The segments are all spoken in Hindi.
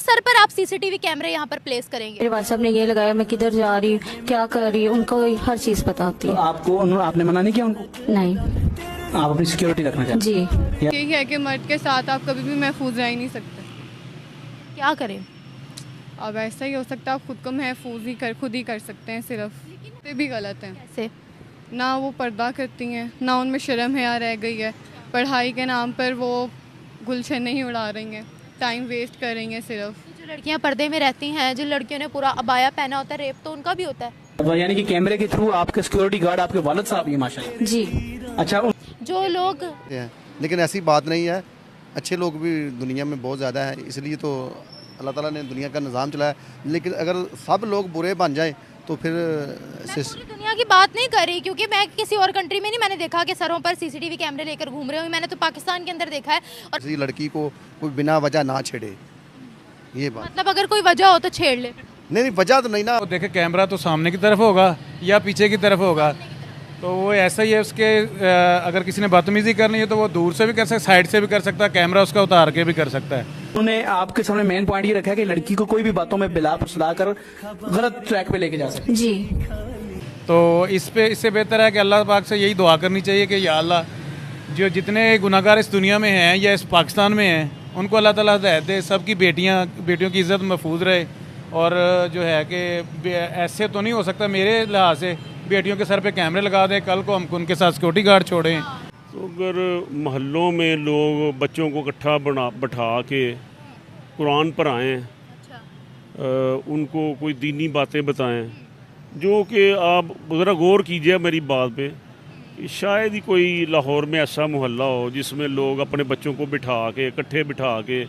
सर पर आप सीसीटीवी कैमरे यहाँ पर प्लेस करेंगे? मेरे व्हाट्सएप ने ये लगाया मैं किधर जा रही हूँ, क्या कर रही हूँ, उनको हर चीज पता होती तो है। आपने मना नहीं किया उनको? नहीं। आप अपनी सिक्योरिटी रखना चाहते जी। यही है कि मर्द के साथ आप कभी भी महफूज रह ही नहीं सकते। क्या करें? अब ऐसा ही हो सकता है, आप खुद को महफूज ही खुद ही कर सकते हैं सिर्फ। ये भी गलत है। कैसे? ना वो पर्दा करती हैं, ना उनमें शर्म हया रह गई है। पढ़ाई के नाम पर वो गुलशन नहीं उड़ा रही हैं, टाइम वेस्ट कर रही हैं सिर्फ। जो लड़कियां पर्दे में रहती हैं, जिन लड़कियों ने पूरा अबाया पहना होता है, रेप तो उनका भी होता है। हैं? यानी कि कैमरे के थ्रू आपके सिक्योरिटी गार्ड आपके वालिद साहब ही माशाल्लाह। जी। अच्छा, जो लोग लेकिन ऐसी बात नहीं है, अच्छे लोग भी दुनिया में बहुत ज़्यादा हैं, इसलिए तो अल्लाह ताला ने दुनिया का निज़ाम चलाया। लेकिन अगर सब लोग बुरे बन जाएं तो फिर पूरी दुनिया की बात नहीं कर रही, क्योंकि मैं किसी और कंट्री में नहीं मैंने देखा कि सरों पर सीसीटीवी कैमरे लेकर घूम रहे हो। मैंने तो पाकिस्तान के अंदर देखा है। और किसी लड़की को कोई बिना वजह ना छेड़े, ये बात। मतलब अगर कोई वजह हो तो छेड़ ले? नहीं, वजह तो नहीं ना। वो देखे कैमरा तो सामने की तरफ होगा या पीछे की तरफ होगा, तो वो ऐसा ही है। उसके अगर किसी ने बदतमीजी करनी है तो वो दूर से भी कर सकता है, साइड से भी कर सकता है, कैमरा उसका उतार के भी कर सकता है। उन्होंने आपके सामने मेन पॉइंट ये रखा है कि लड़की को कोई भी बातों में बिला फुसला कर गलत ट्रैक पे लेके जा सकते। जी। तो इससे बेहतर है कि अल्लाह पाक से यही दुआ करनी चाहिए कि या अल्लाह, जो जितने गुनाहगार इस दुनिया में हैं या इस पाकिस्तान में हैं, उनको अल्लाह ताला हिदायत दे, सबकी बेटियों की इज़्ज़त महफूज रहे। और जो है कि ऐसे तो नहीं हो सकता मेरे लिहाज से बेटियों के सर पे कैमरे लगा दें, कल को हम उनके साथ सिक्योरिटी गार्ड छोड़ें। तो अगर मोहल्लों में लोग बच्चों को इकट्ठा बैठा के कुरान पढ़ाएं, उनको कोई दीनी बातें बताएं, जो कि आप ज़रा गौर कीजिए मेरी बात पे, शायद ही कोई लाहौर में ऐसा मोहल्ला हो जिसमें लोग अपने बच्चों को बिठा के इकट्ठे बिठा के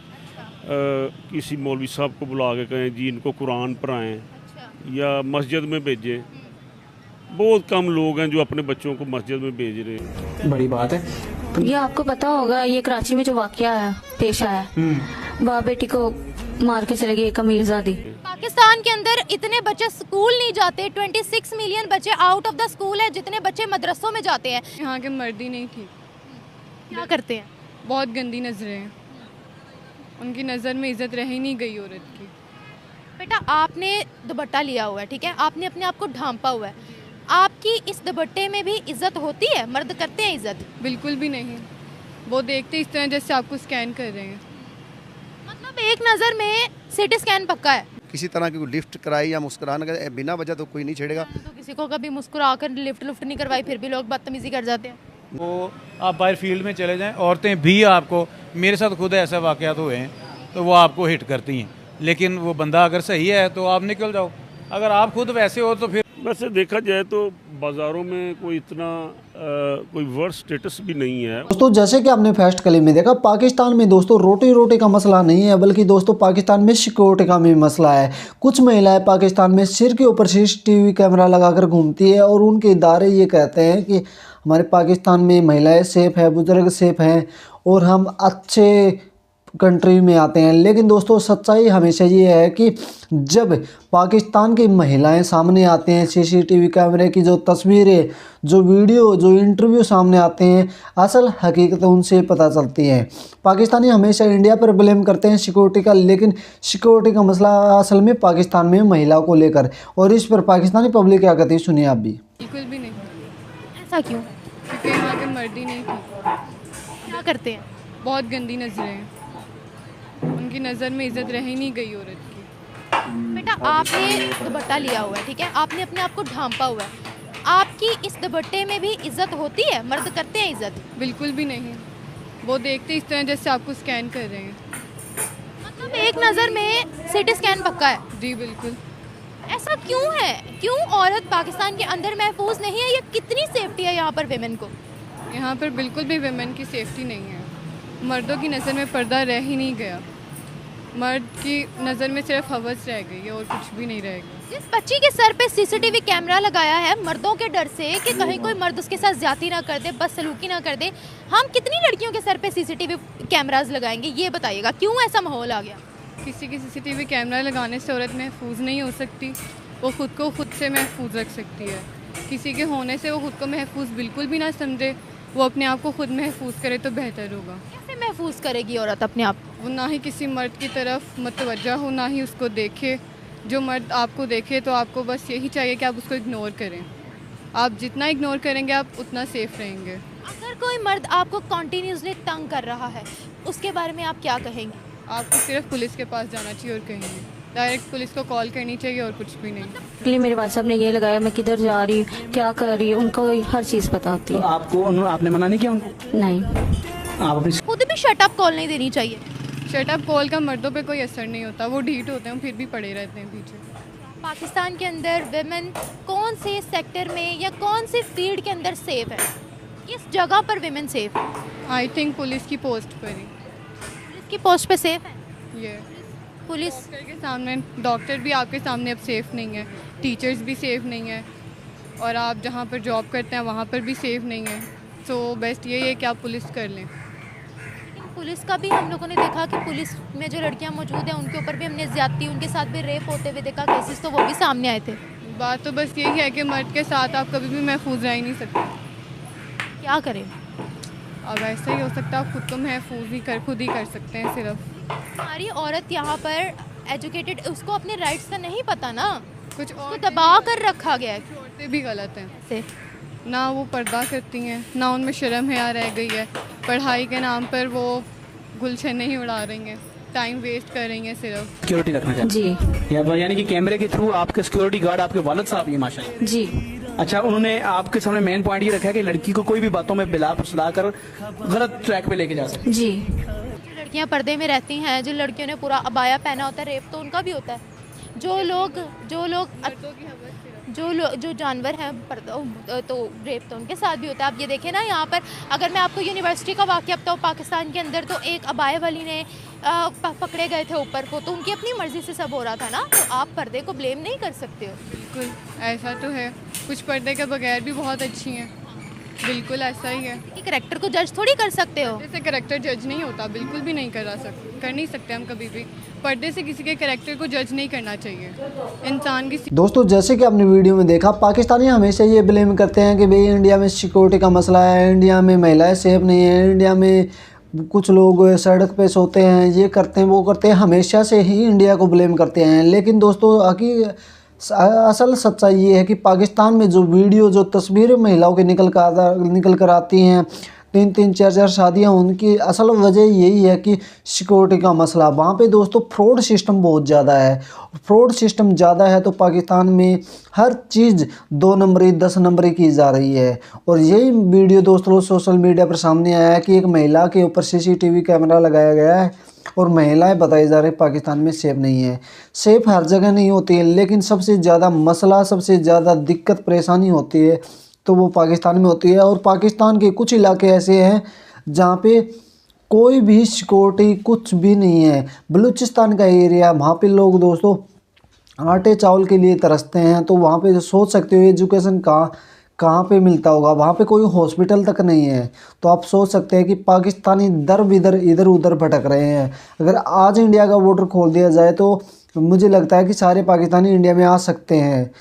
किसी मौलवी साहब को बुला के कहें जी इनको कुरान पढ़ाएं या मस्जिद में भेजें। बहुत कम लोग हैं जो अपने बच्चों को मस्जिद में भेज रहे हैं। बड़ी बात है। ये आपको पता होगा, ये कराची में जो वाकया है पेश आया, वहाँ बेटी को मार के चले गए एक अमीरजादी। पाकिस्तान के अंदर इतने बच्चे स्कूल नहीं जाते, 26 मिलियन बच्चे आउट ऑफ द स्कूल है, जितने बच्चे मदरसों में जाते हैं। यहाँ के मर्द ही नहीं ठीक। क्या करते हैं? बहुत गंदी नज़रें हैं, उनकी नज़र में इज़्ज़त रह ही नहीं गई औरत की। बेटा आपने दुपट्टा लिया हुआ है, ठीक है, आपने अपने आप को ढांपा हुआ है, आपकी इस दुपट्टे में भी इज्जत होती है? मर्द करते हैं इज्जत? बिल्कुल भी नहीं, वो देखते इस तरह जैसे आपको स्कैन कर रहे हैं। मतलब एक नज़र में सिटी स्कैन पक्का है। किसी तरह की लिफ्ट कराई या मुस्कुराने का बिना वजह तो कोई नहीं छेड़ेगा। तो किसी को कभी मुस्कुरा कर लिफ्ट नहीं करवाई, फिर भी लोग बदतमीजी कर जाते हैं। वो आप बाहर फील्ड में चले जाएं, औरतें भी आपको, मेरे साथ खुद ऐसे वाक़यात हुए हैं, तो वो आपको हिट करती हैं। लेकिन वो बंदा अगर सही है तो आप निकल जाओ, अगर आप खुद वैसे हो तो फिर। वैसे देखा जाए तो बाज़ारों में कोई इतना कोई वर्स स्टेटस भी नहीं है। दोस्तों जैसे कि आपने फर्स्ट क्लिप में देखा, पाकिस्तान में दोस्तों रोटी का मसला नहीं है, बल्कि दोस्तों पाकिस्तान में सिक्योरिटी का भी मसला है। कुछ महिलाएं पाकिस्तान में सिर के ऊपर सीसीटीवी कैमरा लगाकर घूमती है और उनके इदारे ये कहते हैं कि हमारे पाकिस्तान में महिलाएं सेफ़ है, बुजुर्ग सेफ़ हैं और हम अच्छे कंट्री में आते हैं। लेकिन दोस्तों सच्चाई हमेशा ये है कि जब पाकिस्तान की महिलाएं सामने आते हैं, सीसीटीवी कैमरे की जो तस्वीरें, जो वीडियो, जो इंटरव्यू सामने आते हैं, असल हकीकत उनसे पता चलती है। पाकिस्तानी हमेशा इंडिया पर ब्लेम करते हैं सिक्योरिटी का, लेकिन सिक्योरिटी का मसला असल में पाकिस्तान में महिलाओं को लेकर, और इस पर पाकिस्तानी पब्लिक क्या कहती है सुनिए आप भी। बिल्कुल भी नहीं। ऐसा क्यों? क्योंकि यहाँ के मर्द ही नहीं ठीक। क्या करते हैं? बहुत गंदी नज़रें हैं, उनकी नज़र में इज़्ज़त रह ही नहीं गई औरत की। बेटा आपने दुपट्टा लिया हुआ है, ठीक है, आपने अपने आप को ढांपा हुआ है, आपकी इस दुपट्टे में भी इज्जत होती है? मर्द करते हैं इज्जत? बिल्कुल भी नहीं, वो देखते इस तरह जैसे आपको स्कैन कर रहे हैं। मतलब एक नज़र में सिटी स्कैन पक्का है? जी बिल्कुल। ऐसा क्यों है? क्यों औरत पाकिस्तान के अंदर महफूज नहीं है? ये कितनी सेफ्टी है यहाँ पर वेमेन को? यहाँ पर बिल्कुल भी वेमेन की सेफ्टी नहीं है। मर्दों की नज़र में पर्दा रह ही नहीं गया, मर्द की नज़र में सिर्फ हवस रह गई है और कुछ भी नहीं रह गया। जिस बच्ची के सर पे सीसीटीवी कैमरा लगाया है मर्दों के डर से कि कहीं कोई मर्द उसके साथ ज्यादती ना कर दे, बदसलूकी ना कर दे, हम कितनी लड़कियों के सर पे सीसीटीवी कैमरास लगाएंगे? ये बताइएगा क्यों ऐसा माहौल आ गया? किसी की सीसीटीवी कैमरा लगाने से औरत महफूज नहीं हो सकती, वो खुद को खुद से महफूज रख सकती है। किसी के होने से वो खुद को महफूज बिल्कुल भी ना समझे, वो अपने आप को खुद महफूज करे तो बेहतर होगा। कैसे महफूज करेगी औरत अपने आप को? वो ना ही किसी मर्द की तरफ मुतवज्जा हो, ना ही उसको देखे। जो मर्द आपको देखे तो आपको बस यही चाहिए कि आप उसको इग्नोर करें। आप जितना इग्नोर करेंगे आप उतना सेफ़ रहेंगे। अगर कोई मर्द आपको कंटिन्यूसली तंग कर रहा है उसके बारे में आप क्या कहेंगे? आपको सिर्फ पुलिस के पास जाना चाहिए और कहीं नहीं, डायरेक्ट पुलिस को कॉल करनी चाहिए और कुछ भी नहीं। इसलिए मेरे व्हाट्सएप ने ये लगाया मैं किधर जा रही हूँ, क्या कर रही हूँ, उनको हर चीज़ पता होती तो है। आपने मना नहीं किया उनको? नहीं, आप अपनी खुद भी शट अप कॉल नहीं देनी चाहिए। शट अप कॉल का मर्दों पे कोई असर नहीं होता, वो ढीठ होते हैं फिर भी पड़े रहते हैं पीछे। पाकिस्तान के अंदर विमेन कौन से सेक्टर में या कौन से फील्ड के अंदर सेफ है? किस जगह पर विमेन सेफ है? आई थिंक पुलिस की पोस्ट पर ही। पुलिस की पोस्ट पे सेफ है? ये पुलिस डॉक्टर के सामने, डॉक्टर भी आपके सामने अब सेफ़ नहीं है, टीचर्स भी सेफ़ नहीं है, और आप जहाँ पर जॉब करते हैं वहाँ पर भी सेफ़ नहीं है। सो बेस्ट यही है कि आप पुलिस कर लें। पुलिस का भी हम लोगों ने देखा कि पुलिस में जो लड़कियां मौजूद हैं उनके ऊपर भी हमने ज़्यादती, उनके साथ भी रेप होते हुए देखा केसेस, तो वो भी सामने आए थे। बात तो बस यही है कि मर्द के साथ आप कभी भी महफूज रह ही नहीं सकते। क्या करें? अब ऐसा ही हो सकता है, आप खुद को महफूज ही खुद ही कर सकते हैं सिर्फ। हमारी औरत यहाँ पर एजुकेटेड, उसको अपने राइट्स का नहीं पता ना, कुछ उसको और दबा कर रखा गया है। औरतें भी गलत हैं, से ना वो पर्दा करती हैं, ना उनमें शर्म हया रह गई है। पढ़ाई के नाम पर वो गुलशन नहीं उड़ा रही हैं, टाइम वेस्ट कर रही हैं सिर्फ। सिक्योरिटी रखना चाहिए जी यानी कि कैमरे के थ्रू आपके सिक्योरिटी गार्ड आपके वालिद साहब ही माशाल्लाह। जी। अच्छा, उन्होंने आपके सामने मेन पॉइंट ये रखा है कि लड़की को कोई भी बातों में बिला फुसला कर गलत ट्रैक पे लेके जा सकते। जी। जो लड़कियाँ पर्दे में रहती हैं, जिन लड़कियों ने पूरा अबाया पहना होता है, रेप तो उनका भी होता है। जो जानवर हैं तो रेप तो उनके साथ भी होता है। आप ये देखें ना, यहाँ पर अगर मैं आपको यूनिवर्सिटी का वाक़या बताऊँ पाकिस्तान के अंदर, तो एक अबाया वाली ने पकड़े गए थे ऊपर को, तो उनकी अपनी मर्ज़ी से सब हो रहा था ना, तो आप पर्दे को ब्लेम नहीं कर सकते हो। बिल्कुल ऐसा तो है, कुछ पर्दे के बगैर भी बहुत अच्छी हैं, बिल्कुल ऐसा ही है। कि करैक्टर को जज थोड़ी कर सकते हो। पर्दे से करैक्टर जज नहीं होता, बिल्कुल भी नहीं कर नहीं सकते हम कभी भी। पर्दे से किसी के करैक्टर को जज नहीं करना चाहिए। इंसान की दोस्तों, जैसे कि आपने वीडियो में देखा, पाकिस्तानी हमेशा ये ब्लेम करते हैं कि भाई इंडिया में सिक्योरिटी का मसला है, इंडिया में महिलाएं सेफ नहीं है, इंडिया में कुछ लोग सड़क पे सोते हैं, ये करते हैं वो करते हैं, हमेशा से ही इंडिया को ब्लेम करते हैं। लेकिन दोस्तों, असल सच्चाई ये है कि पाकिस्तान में जो वीडियो, जो तस्वीरें महिलाओं के निकल कर आती हैं, 3-3, 4-4 शादियाँ, उनकी असल वजह यही है कि सिक्योरिटी का मसला। वहाँ पे दोस्तों फ्रॉड सिस्टम बहुत ज़्यादा है। फ्रॉड सिस्टम ज़्यादा है तो पाकिस्तान में हर चीज़ 2 नंबरी 10 नंबरी की जा रही है। और यही वीडियो दोस्तों सोशल मीडिया पर सामने आया है कि एक महिला के ऊपर CCTV कैमरा लगाया गया है और महिलाएं बताई जा रही पाकिस्तान में सेफ नहीं है। सेफ हर जगह नहीं होती है, लेकिन सबसे ज़्यादा मसला, सबसे ज़्यादा दिक्कत परेशानी होती है तो वो पाकिस्तान में होती है। और पाकिस्तान के कुछ इलाके ऐसे हैं जहाँ पे कोई भी सिक्योरिटी कुछ भी नहीं है। बलूचिस्तान का एरिया, वहाँ पे लोग दोस्तों आटे चावल के लिए तरसते हैं, तो वहाँ पे सोच सकते हो एजुकेशन कहाँ पे मिलता होगा। वहाँ पे कोई हॉस्पिटल तक नहीं है, तो आप सोच सकते हैं कि पाकिस्तानी दर बिदर इधर उधर भटक रहे हैं। अगर आज इंडिया का बॉर्डर खोल दिया जाए तो मुझे लगता है कि सारे पाकिस्तानी इंडिया में आ सकते हैं,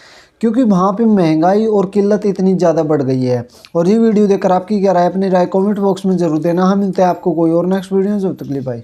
क्योंकि वहाँ पे महंगाई और किल्लत इतनी ज़्यादा बढ़ गई है। और ये वीडियो देखकर आपकी क्या राय, अपनी राय कमेंट बॉक्स में ज़रूर देना। हम मिलते हैं आपको कोई और नेक्स्ट वीडियो में, जब तक के लिए बाय।